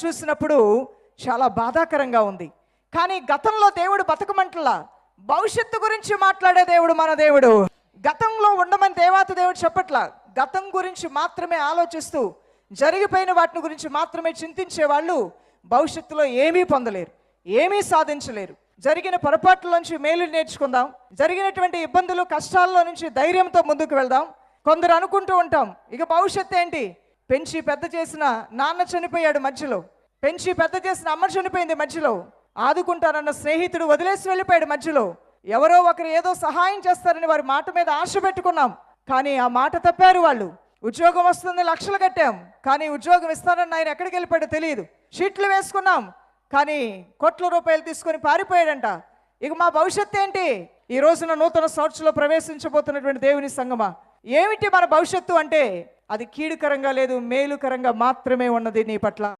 చూసినప్పుడు చాలా బాధాకరంగా ఉంది. కానీ గతంలో దేవుడు బతకమంటలా, భవిష్యత్తు గురించి మాట్లాడే దేవుడు మన దేవుడు. గతంలో ఉండమని దేవాతి దేవుడు చెప్పట్లా, గతం గురించి మాత్రమే ఆలోచిస్తూ జరిగిపోయిన వాటిని గురించి మాత్రమే చింతించే వాళ్ళు భవిష్యత్తులో ఏమీ పొందలేరు, ఏమీ సాధించలేరు. జరిగిన పొరపాట్ల మేలు నేర్చుకుందాం, జరిగినటువంటి ఇబ్బందులు కష్టాల్లో నుంచి ధైర్యంతో ముందుకు వెళ్దాం. కొందరు అనుకుంటూ ఉంటాం, ఇక భవిష్యత్తు ఏంటి, పెంచి పెద్ద చేసిన నాన్న చనిపోయాడు మధ్యలో, పెంచి పెద్ద చేసిన అమ్మ చనిపోయింది మధ్యలో, ఆదుకుంటారన్న స్నేహితుడు వదిలేసి వెళ్ళిపోయాడు మధ్యలో, ఎవరో ఒకరు ఏదో సహాయం చేస్తారని వారి మాట మీద ఆశ పెట్టుకున్నాం, కానీ ఆ మాట తప్పారు వాళ్ళు. ఉద్యోగం వస్తుంది, లక్షలు కట్టాం, కానీ ఉద్యోగం ఇస్తారని ఆయన ఎక్కడికి వెళ్ళిపోయాడో తెలియదు. షీట్లు వేసుకున్నాం, కానీ కోట్ల రూపాయలు తీసుకొని పారిపోయాడంట. ఇక మా భవిష్యత్తు ఏంటి? ఈ రోజున నూతన సంవత్సరంలో ప్రవేశించబోతున్నటువంటి దేవుని సంగమా, ఏమిటి మన భవిష్యత్తు అంటే అది కీడుకరంగా లేదు, మేలుకరంగా మాత్రమే ఉన్నది నీ పట్ల.